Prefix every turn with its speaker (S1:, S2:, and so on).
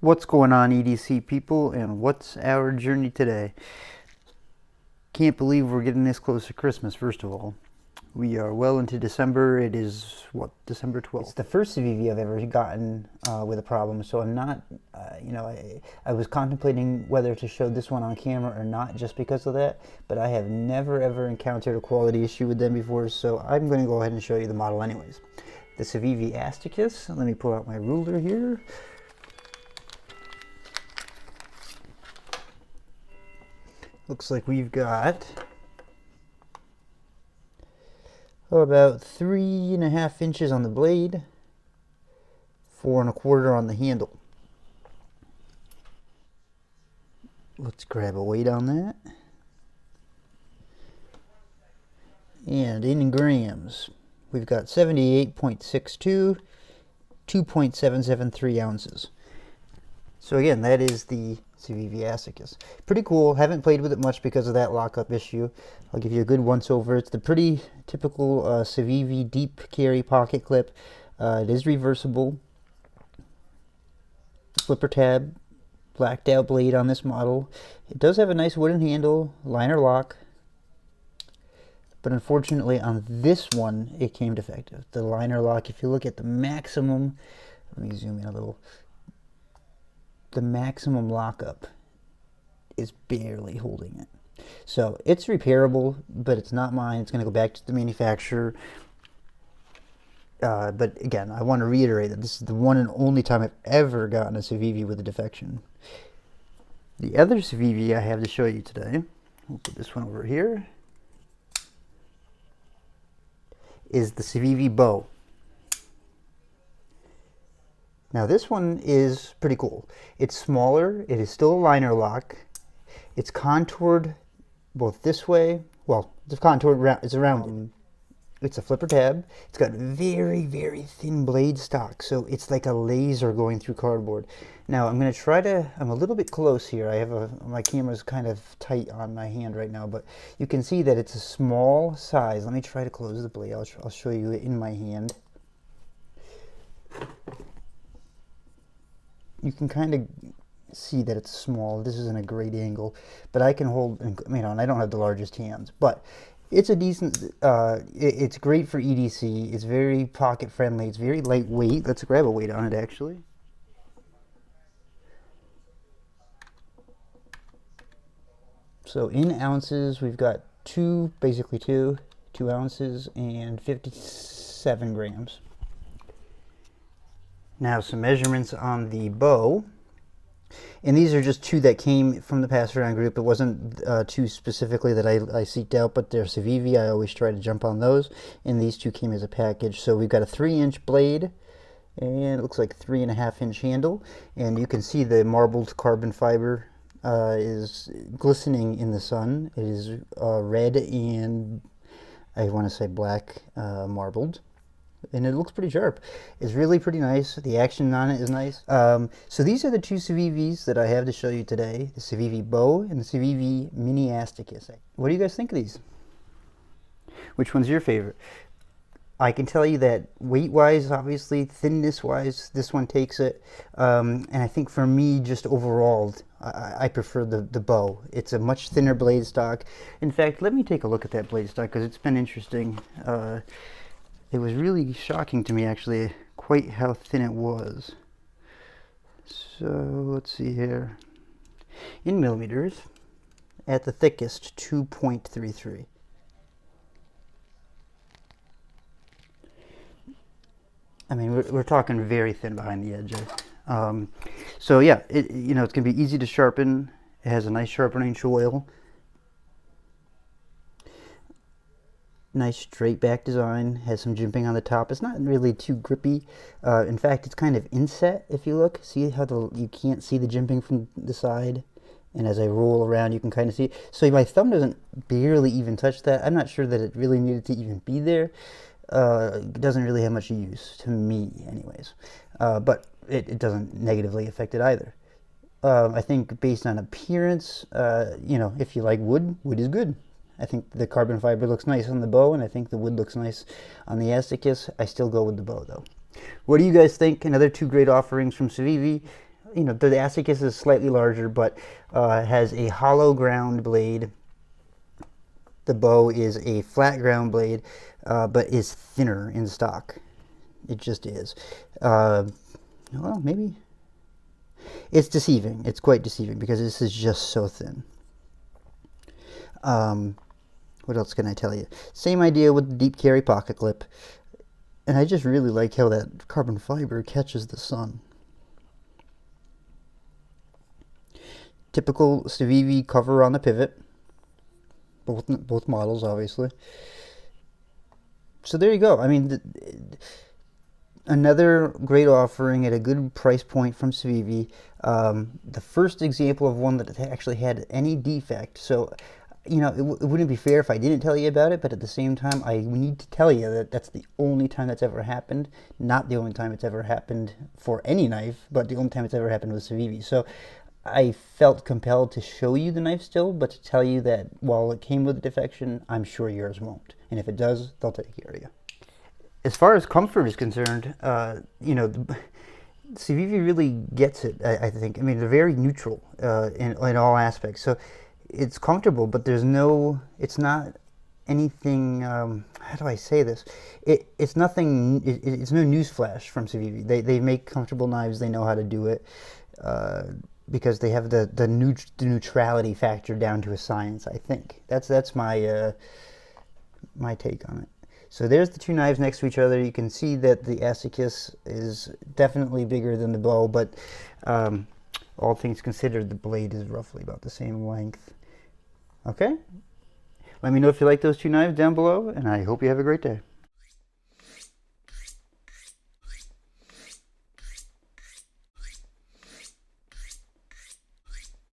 S1: What's going on, EDC people, and what's our journey today? Can't believe we're getting this close to Christmas, first of all. We are well into December. It is, what, December 12th? It's the first Civivi I've ever gotten with a problem, so I'm not, I was contemplating whether to show this one on camera or not just because of that, but I have never ever encountered a quality issue with them before, so I'm going to go ahead and show you the model anyways. The Civivi Asticus. Let me pull out my ruler here. Looks like we've got about 3.5 inches on the blade, 4.25 on the handle. Let's grab a weight on that. And in grams, we've got 78.62, 2.773 ounces. So again, that is the Civivi Asticus. Pretty cool. Haven't played with it much because of that lockup issue. I'll give you a good once over. It's the pretty typical Civivi deep carry pocket clip. It is reversible. Flipper tab, blacked out blade on this model. It does have a nice wooden handle, liner lock. But unfortunately on this one, it came defective. The liner lock, if you look at the maximum, let me zoom in a little. The maximum lockup is barely holding it. So it's repairable, but it's not mine. It's going to go back to the manufacturer. But again, I want to reiterate that this is the one and only time I've ever gotten a Civivi with a defection. The other Civivi I have to show you today, we'll put this one over here, is the Civivi Bow. Now this one is pretty cool. It's smaller, it is still a liner lock. It's contoured both this way, well, it's contoured, it's rounded. It's a flipper tab. It's got very, very thin blade stock, so it's like a laser going through cardboard. Now I'm going to try to, I'm a little bit close here. I have my camera's kind of tight on my hand right now, but you can see that it's a small size. Let me try to close the blade. I'll show you it in my hand. You can kind of see that it's small. This isn't a great angle, but I can hold, you know, and I don't have the largest hands, but it's a decent, it's great for EDC. It's very pocket friendly. It's very lightweight. Let's grab a weight on it actually. So in ounces, we've got basically two ounces and 57 grams. Now some measurements on the bow, and these are just two that came from the pass around group. It wasn't two specifically that I seeked out, but they're Civivi. I always try to jump on those, and these two came as a package. So we've got a 3-inch blade, and it looks like 3.5-inch handle, and you can see the marbled carbon fiber is glistening in the sun. It is red and I want to say black marbled. And it looks pretty sharp. It's really pretty nice. The action on it is nice. So these are the two Civivis that I have to show you today. The Civivi Bow and the Civivi Mini Asticus. What do you guys think of these? Which one's your favorite? I can tell you that weight-wise, obviously, thinness-wise, this one takes it. And I think for me, just overall, I prefer the bow. It's a much thinner blade stock. In fact, let me take a look at that blade stock because it's been interesting. It was really shocking to me, actually, quite how thin it was. So, let's see here. In millimeters, at the thickest, 2.33. I mean, we're talking very thin behind the edge. So yeah, it's going to be easy to sharpen. It has a nice sharpening choil. Nice straight back design, has some jimping on the top. It's not really too grippy. In fact, it's kind of inset if you look. See how you can't see the jimping from the side? And as I roll around, you can kind of see. So my thumb doesn't barely even touch that. I'm not sure that it really needed to even be there. It doesn't really have much use to me anyways. But it doesn't negatively affect it either. I think based on appearance, if you like wood, wood is good. I think the carbon fiber looks nice on the bow, and I think the wood looks nice on the Asticus. I still go with the bow, though. What do you guys think? Another two great offerings from Civivi. you know, the Asticus is slightly larger, but has a hollow ground blade. The bow is a flat ground blade, but is thinner in stock. It just is. Well, maybe it's deceiving. It's quite deceiving because this is just so thin. What else can I tell you? Same idea with the deep carry pocket clip. And I just really like how that carbon fiber catches the sun. Typical Civivi cover on the pivot. Both models, obviously. So there you go. I mean, another great offering at a good price point from Civivi. The first example of one that actually had any defect. So, you know, it wouldn't be fair if I didn't tell you about it, but at the same time, I need to tell you that that's the only time that's ever happened. Not the only time it's ever happened for any knife, but the only time it's ever happened with Civivi. So I felt compelled to show you the knife still, but to tell you that while it came with a defection, I'm sure yours won't. And if it does, they'll take care of you. As far as comfort is concerned, you know, Civivi really gets it, I think. I mean, they're very neutral in all aspects. So it's comfortable, but there's no, it's not anything, how do I say this? It's nothing, it's no newsflash from Civivi. They make comfortable knives, they know how to do it, because they have the neutrality factor down to a science, I think. That's my, my take on it. So there's the two knives next to each other. You can see that the Asticus is definitely bigger than the bow, but all things considered, the blade is roughly about the same length. Okay? Let me know if you like those two knives down below, and I hope you have a great day.